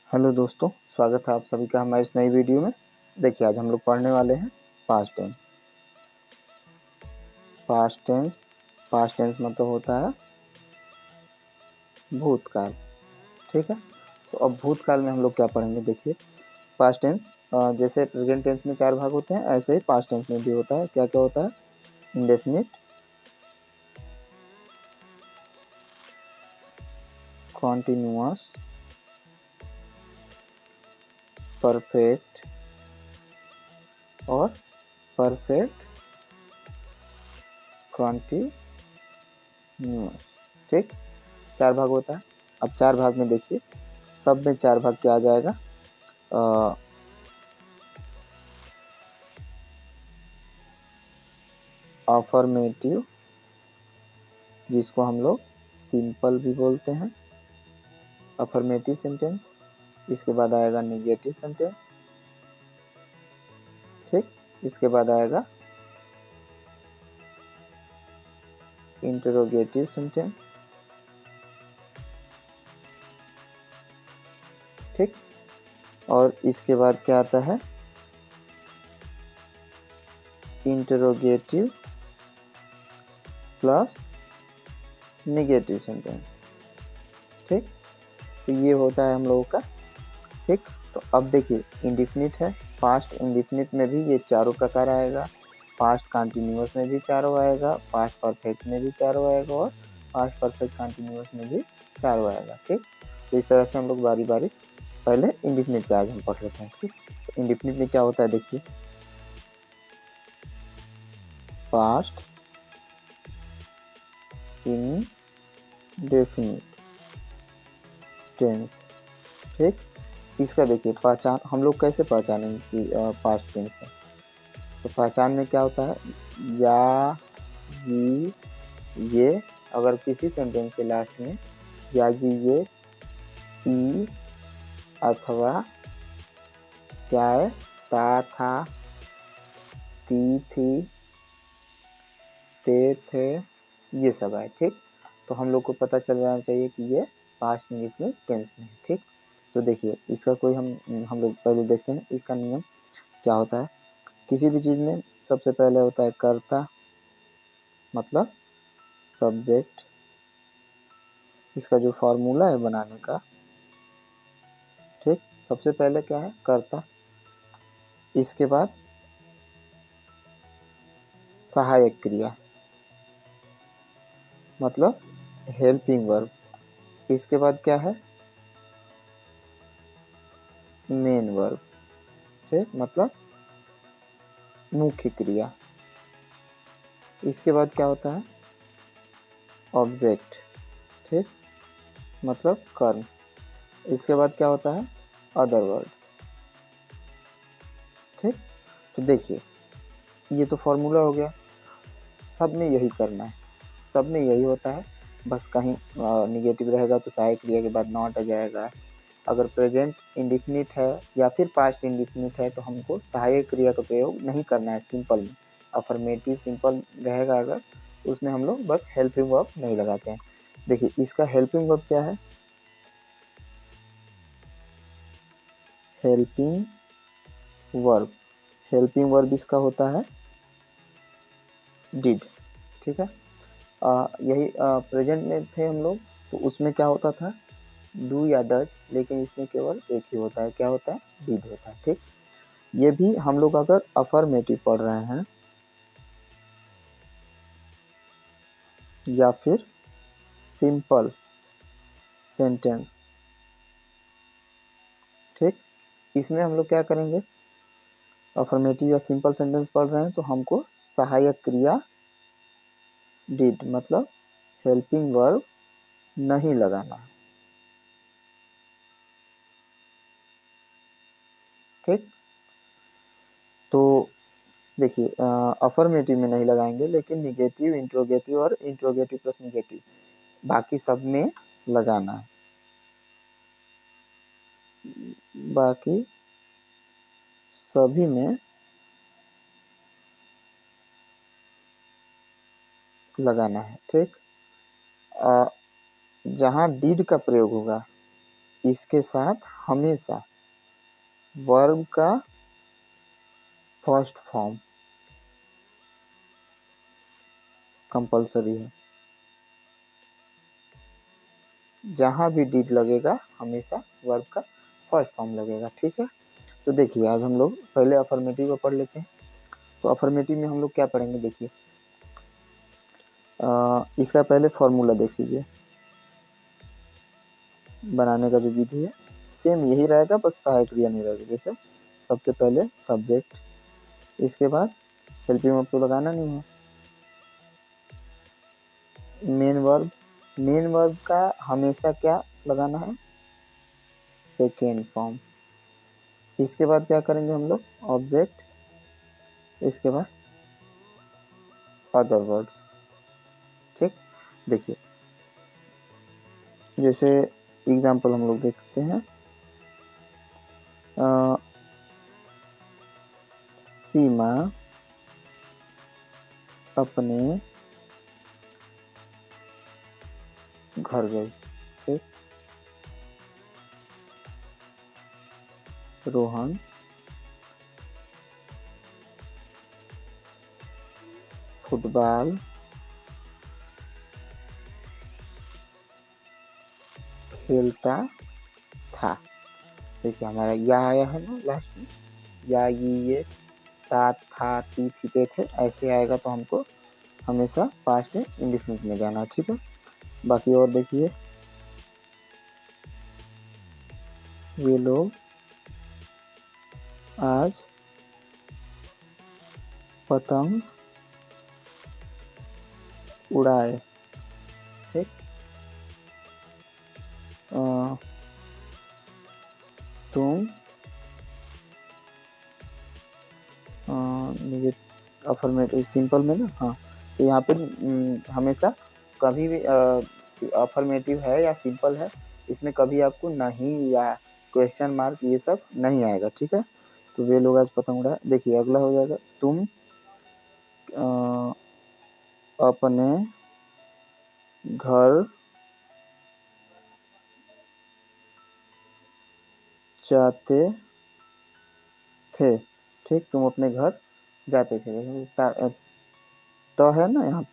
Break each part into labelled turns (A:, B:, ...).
A: Hello दोस्तों, स्वागत है आप सभी का हमारे इस नई वीडियो में। देखिए आज हम लोग पढ़ने वाले हैं पास्ट टेंस। पास्ट टेंस मतलब होता है भूतकाल। ठीक है, तो अब भूतकाल में हम लोग क्या पढ़ेंगे। देखिए पास्ट टेंस जैसे प्रेजेंट टेंस में 4 भाग होते हैं, ऐसे ही पास्ट टेंस में भी होता है। क्या क्या होता है? इंडेफिनिट, कॉन्टिन्यूअस, परफेक्ट और परफेक्ट कॉन्टिन्यूअस। ठीक, 4 भाग होता है। अब 4 भाग में देखिए, सब में 4 भाग क्या आ जाएगा? अफर्मेटिव, जिसको हम लोग सिंपल भी बोलते हैं, अफर्मेटिव सेंटेंस। इसके बाद आएगा नेगेटिव सेंटेंस। ठीक, इसके बाद आएगा इंटरोगेटिव सेंटेंस। ठीक, और इसके बाद क्या आता है? Interrogative plus negative sentence. ठीक, तो ये होता है हम लोगों का। ठीक, तो अब देखिए इंडिफिनिट है, पास्ट इंडिफिनिट में भी ये चारों प्रकार आएगा, पास्ट कंटिन्यूअस में भी चारों आएगा, पास्ट परफेक्ट में भी चारों आएगा और पास्ट परफेक्ट कंटिन्यूअस में भी चारों आएगा। ठीक, तो इस तरह से हम लोग बारी बारी पहले इंडिफिनिट पे आज हम पढ़ लेते हैं। ठीक, तो इंडिफिनिट में क्या होता है देखिए, पास्ट इंडेफिनिट टेंस। ठीक, इसका देखिए पहचान हम लोग कैसे पहचानेंगे कि पास्ट टेंस है। तो पहचान में क्या होता है? या, ये अगर किसी सेंटेंस के लास्ट में या, ये, ई अथवा क्या है, ता, था, ती, थी, ते, थे, ये सब है। ठीक, तो हम लोग को पता चल जाना चाहिए कि ये पास्ट इंडेफिनिट टेंस में है। ठीक, तो देखिए इसका कोई हम लोग पहले देखते हैं इसका नियम क्या होता है। किसी भी चीज़ में सबसे पहले होता है कर्ता, मतलब सब्जेक्ट। इसका जो फॉर्मूला है बनाने का, ठीक, सबसे पहले क्या है? कर्ता। इसके बाद सहायक क्रिया, मतलब हेल्पिंग वर्ब। इसके बाद क्या है? Main verb. ठीक, मतलब मुख्य क्रिया। इसके बाद क्या होता है? ऑब्जेक्ट। ठीक, मतलब कर्म। इसके बाद क्या होता है? Other word. ठीक, तो देखिए ये तो फॉर्मूला हो गया, सब में यही करना है, सब में यही होता है। बस कहीं निगेटिव रहेगा तो सहायक क्रिया के बाद नॉट आ जाएगा। अगर प्रेजेंट इंडिफिनिट है या फिर पास्ट इंडिफिनिट है तो हमको सहायक क्रिया का प्रयोग नहीं करना है। सिंपल में अफर्मेटिव सिंपल रहेगा अगर, उसमें हम लोग बस हेल्पिंग वर्ब नहीं लगाते हैं। देखिए इसका हेल्पिंग वर्ब क्या है? हेल्पिंग वर्ब, हेल्पिंग वर्ब इसका होता है डिड। ठीक है, यही प्रेजेंट में थे हम लोग तो उसमें क्या होता था? डू या डज, लेकिन इसमें केवल एक ही होता है। क्या होता है? डिड होता है। ठीक, ये भी हम लोग अगर अफर्मेटिव पढ़ रहे हैं या फिर सिंपल सेंटेंस, ठीक, इसमें हम लोग क्या करेंगे? अफर्मेटिव या सिंपल सेंटेंस पढ़ रहे हैं तो हमको सहायक क्रिया डिड मतलब हेल्पिंग वर्ब नहीं लगाना। ठीक, तो देखिए अफर्मेटिव में नहीं लगाएंगे, लेकिन निगेटिव, इंट्रोगेटिव और इंट्रोगेटिव प्लस निगेटिव बाकी सब में लगाना है। बाकी सभी में लगाना है। ठीक, जहाँ डिड का प्रयोग होगा इसके साथ हमेशा वर्ब का फर्स्ट फॉर्म कंपलसरी है। जहां भी डिड लगेगा हमेशा वर्ब का फर्स्ट फॉर्म लगेगा, ठीक है। तो देखिए आज हम लोग पहले अफर्मेटिव को पढ़ लेते हैं। तो अफर्मेटिव में हम लोग क्या पढ़ेंगे, देखिए इसका पहले फॉर्मूला देख लीजिए, बनाने का जो विधि है सेम यही रहेगा, बस सहायक क्रिया नहीं रहेगी। जैसे सबसे पहले सब्जेक्ट, इसके बाद हेल्पिंग वर्ब तो लगाना नहीं है, मेन वर्ब, मेन वर्ब का हमेशा क्या लगाना है, सेकेंड फॉर्म। इसके बाद क्या करेंगे हम लोग, ऑब्जेक्ट, इसके बाद अदर वर्ड्स, ठीक। देखिए जैसे एग्जाम्पल हम लोग देखते हैं, सीमा अपने घर गई, ठीक। रोहन फुटबॉल खेलता था। देखिए हमारा या आया है ना लास्ट में, या ये ता था ती थी ते थे, ऐसे आएगा तो हमको हमेशा पास्ट में इंडेफिनिट में जाना, ठीक है। बाकी और देखिए, वे लोग आज पतंग उड़ाए, ठीक। तुम अफर्मेटिव सिंपल में ना, हाँ तो यहाँ पे हमेशा कभी भी अफर्मेटिव है या सिंपल है, इसमें कभी आपको नहीं या क्वेश्चन मार्क ये सब नहीं आएगा, ठीक है। तो वे लोग आज पतंग उड़ाए। देखिए अगला हो जाएगा, तुम अपने घर जाते थे, ठीक। तुम अपने घर जाते थे, तो है ना यहाँ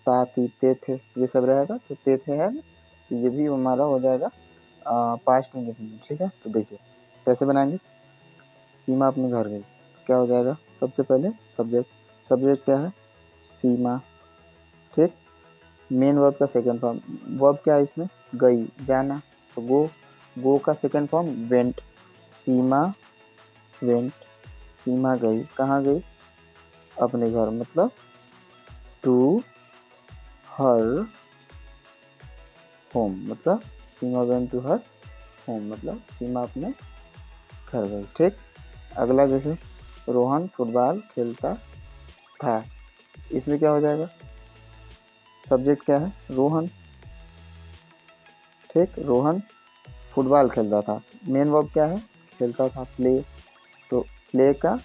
A: ता ती ते थे ये सब रहेगा, तो ते थे है ना, तो ये भी हमारा हो जाएगा पास्ट इंडेफिनिट, ठीक है। तो देखिए कैसे बनाएंगे, सीमा अपने घर गई, क्या हो जाएगा, सबसे पहले सब्जेक्ट, सब्जेक्ट क्या है, सीमा, ठीक। मेन वर्ब का सेकंड फॉर्म, वर्ब क्या है इसमें, गई, जाना, तो गो का सेकंड फॉर्म वेंट, सीमा वेंट, सीमा गई, कहाँ गई, अपने घर, मतलब टू हर होम, मतलब सीमा वेंट टू हर होम, मतलब सीमा अपने घर गई, ठीक। अगला जैसे रोहन फुटबॉल खेलता था, इसमें क्या हो जाएगा, सब्जेक्ट क्या है, रोहन, ठीक। रोहन फुटबॉल खेलता था, मेन वर्ब क्या है, खेलता था, प्ले, तो प्ले का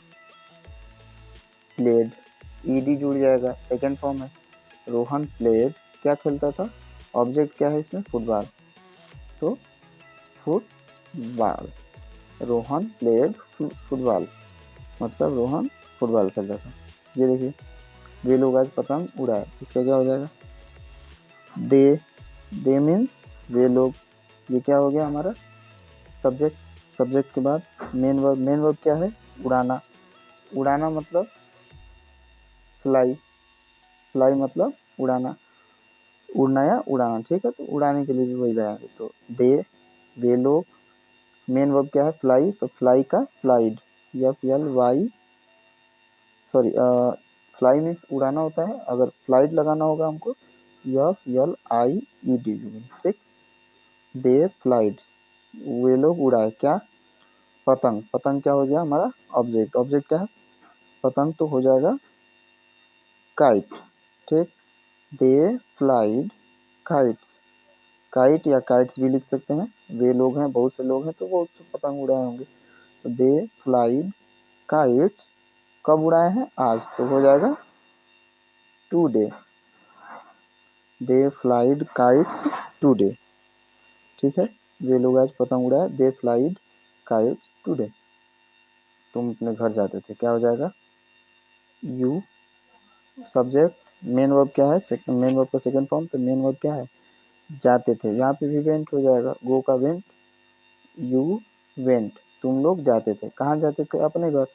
A: प्लेड, ईडी जुड़ जाएगा, सेकंड फॉर्म है, रोहन प्लेड क्या खेलता था, ऑब्जेक्ट क्या है इसमें, फुटबॉल, तो फुटबॉल, रोहन प्लेड फुटबॉल, मतलब रोहन फुटबॉल खेलता था। ये देखिए वे लोग आज पतंग उड़ाए, इसका क्या हो जाएगा, दे मीन्स वे लोग, ये क्या हो गया हमारा सब्जेक्ट, सब्जेक्ट के बाद मेन वर्ब, मेन वर्ब क्या है, उड़ाना, उड़ाना मतलब फ्लाई, फ्लाई मतलब उड़ाना, उड़ना या उड़ाना, ठीक है। तो उड़ाने के लिए भी वही लगाएंगे, तो दे वे लोग, मेन वर्ब क्या है, फ्लाई, तो फ्लाई का flied, F L Y, sorry fly means उड़ाना होता है, अगर फ्लाइट लगाना होगा हमको F L I E D, ठीक। दे फ्लाइड, वे लोग उड़ाए क्या, पतंग, पतंग क्या हो गया हमारा ऑब्जेक्ट, ऑब्जेक्ट क्या है, पतंग, तो हो जाएगा काइट, ठीक। दे फ्लाइड काइट्स, काइट या काइट्स भी लिख सकते हैं, वे लोग हैं, बहुत से लोग हैं तो वो पतंग उड़ाए होंगे, तो दे फ्लाइड काइट्स, कब उड़ाए हैं, आज, तो हो जाएगा टुडे, दे फ्लाइड काइट्स टुडे, ठीक है। वे लोग आज पतंग उड़ाए, दे फ्लाइड काइट्स टुडे। तुम अपने घर जाते थे, क्या हो जाएगा, यू सब्जेक्ट, मेन वर्ब क्या है, मेन वर्ब का सेकंड फॉर्म, तो मेन वर्ब क्या है, जाते थे। यहाँ पे भी वेंट हो जाएगा, गो का वेंट, यू वेंट, तुम लोग जाते थे, कहाँ जाते थे, अपने घर।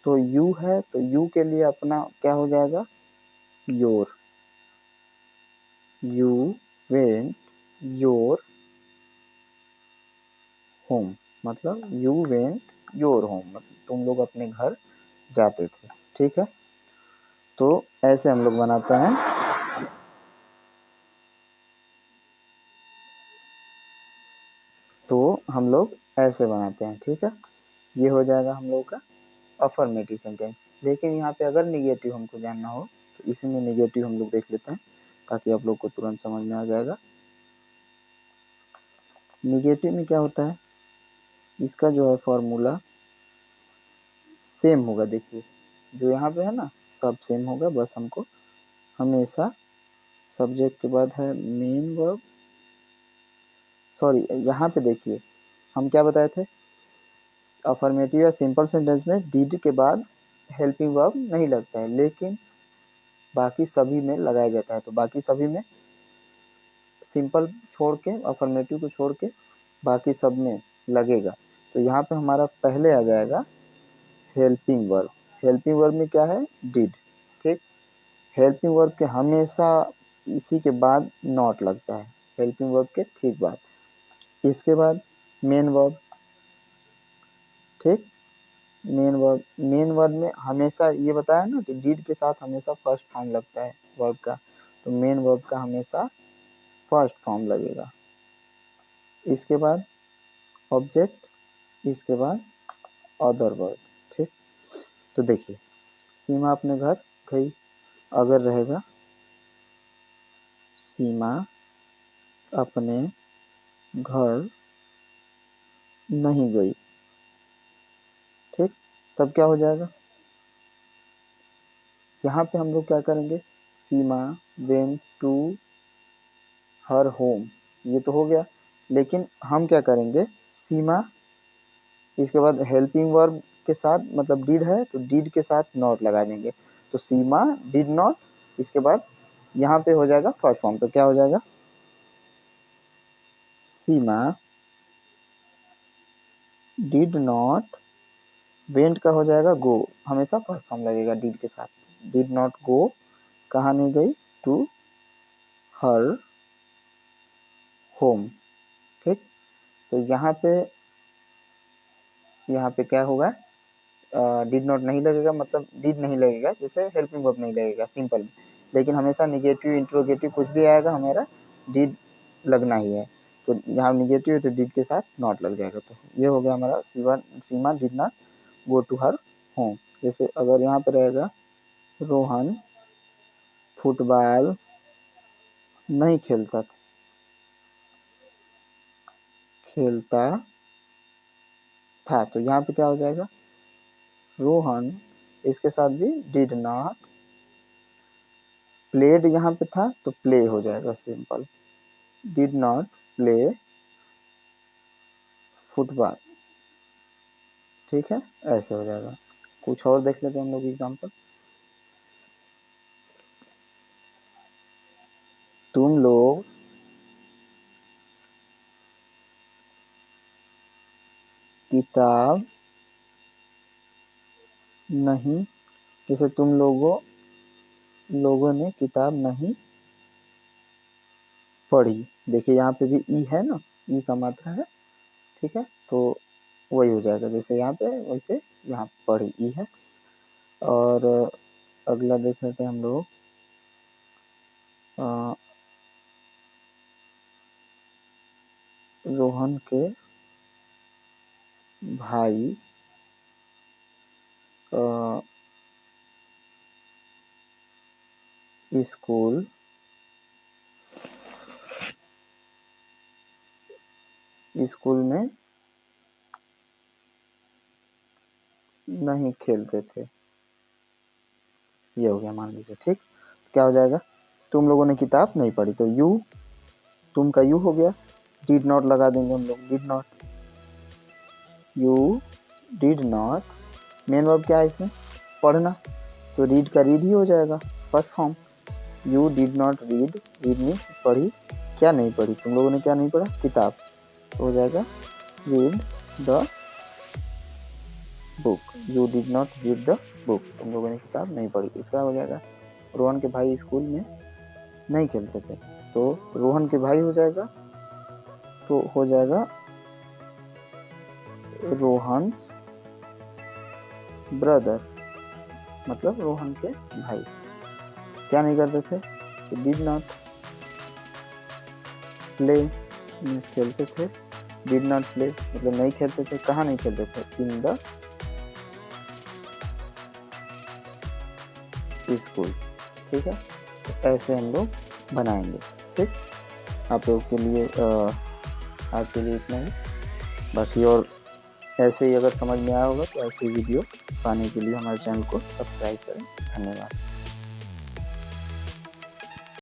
A: तो यू है तो यू के लिए अपना क्या हो जाएगा, your, you went your home, मतलब यू वेंट योर होम, मतलब तुम लोग अपने घर जाते थे। ठीक है, तो ऐसे हम लोग बनाते हैं। तो हम लोग ऐसे बनाते हैं, ठीक है। ये हो जाएगा हम लोग का अफर्मेटिव सेंटेंस। लेकिन यहाँ पे अगर निगेटिव हमको जानना हो तो इसमें निगेटिव हम लोग देख लेते हैं, ताकि आप लोग को तुरंत समझ में आ जाएगा। निगेटिव में क्या होता है, इसका जो है फॉर्मूला सेम होगा। देखिए जो यहाँ पे है ना, सब सेम होगा, बस हमको हमेशा सब्जेक्ट के बाद है मेन वर्ब, सॉरी यहाँ पे देखिए हम क्या बताए थे, अफर्मेटिव या सिंपल सेंटेंस में डिड के बाद हेल्पिंग वर्ब नहीं लगता है, लेकिन बाकी सभी में लगाया जाता है। तो बाकी सभी में सिंपल छोड़ के, अफर्मेटिव को छोड़ के बाकी सब में लगेगा। तो यहाँ पे हमारा पहले आ जाएगा हेल्पिंग वर्ब। हेल्पिंग वर्ब में क्या है, डिड, ठीक। हेल्पिंग वर्ब के हमेशा इसी के बाद नॉट लगता है, हेल्पिंग वर्ब के ठीक बाद। इसके बाद मेन वर्ब, ठीक। मेन वर्ब में हमेशा ये बताया ना कि डिड के साथ हमेशा फर्स्ट फॉर्म लगता है वर्ब का, तो मेन वर्ब का हमेशा फर्स्ट फॉर्म लगेगा। इसके बाद ऑब्जेक्ट, इसके बाद अदर वर्ब, ठीक। तो देखिए सीमा अपने घर गई, अगर रहेगा सीमा अपने घर नहीं गई, ठीक। तब क्या हो जाएगा, यहाँ पे हम लोग क्या करेंगे, सीमा वेंट टू हर होम, ये तो हो गया। लेकिन हम क्या करेंगे, सीमा इसके बाद हेल्पिंग वर्ब के साथ, मतलब डिड है तो डिड के साथ नॉट लगा देंगे, तो सीमा डिड नॉट, इसके बाद यहाँ पे हो जाएगा फर्स्ट फॉर्म, तो क्या हो जाएगा, सीमा डिड नॉट, वेंट का हो जाएगा गो, हमेशा फर्स्ट फॉर्म लगेगा डिड के साथ, डिड नॉट गो, कहाँ नहीं गई, टू हर होम, ठीक। तो यहाँ पे क्या होगा, डिड नॉट नहीं लगेगा, मतलब डिड नहीं लगेगा, जैसे हेल्पिंग वर्ब नहीं लगेगा सिंपल में। लेकिन हमेशा निगेटिव इंट्रोगेटिव कुछ भी आएगा हमारा डिड लगना ही है, तो यहाँ निगेटिव है तो डिड के साथ नॉट लग जाएगा। तो ये हो गया हमारा Seema did not go to her home. जैसे अगर यहाँ पर रहेगा रोहन फुटबॉल नहीं खेलता था, तो यहाँ पे क्या हो जाएगा, रोहन, इसके साथ भी डिड नॉट, प्लेड यहाँ पे था तो प्ले हो जाएगा simple, did not play football, ठीक है, ऐसे हो जाएगा। कुछ और देख लेते हैं हम लोग एग्जांपल। तुम लोग किताब नहीं, जैसे लोगों ने किताब नहीं पढ़ी, देखिए यहाँ पे भी ई है ना, ई का मात्रा है, ठीक है, तो वही हो जाएगा, जैसे यहाँ पे वैसे यहाँ पढ़ी ई है। और अगला देख लेते हैं हम लोग, रोहन के भाई स्कूल में नहीं खेलते थे, ये हो गया मान लीजिए, ठीक। क्या हो जाएगा, तुम लोगों ने किताब नहीं पढ़ी, तो यू, तुम का यू हो गया, डिड नॉट लगा देंगे हम लोग, did not, you did not, main verb क्या है इसमें, पढ़ना, तो रीड का रीड ही हो जाएगा first form. You did not read, read means पढ़ी, क्या नहीं पढ़ी, तुम लोगों ने क्या नहीं पढ़ा, किताब, तो हो जाएगा read the book, you did not read the book, तुम लोगों ने किताब नहीं पढ़ी। इसका हो जाएगा रोहन के भाई स्कूल में नहीं खेलते थे, तो रोहन के भाई हो जाएगा, तो हो जाएगा रोहन्स ब्रदर, मतलब रोहन के भाई क्या नहीं करते थे, तो डिड नॉट प्ले मीन्स खेलते थे, डिड नॉट प्ले मतलब नहीं खेलते थे, कहाँ नहीं खेलते थे, इन द स्कूल। ठीक है, तो ऐसे हम लोग बनाएंगे। ठीक, आप लोग के लिए आज के लिए इतना ही, बाकी और ऐसे ही अगर समझ में आया होगा तो ऐसे वीडियो पाने के लिए हमारे चैनल को सब्सक्राइब करें। धन्यवाद।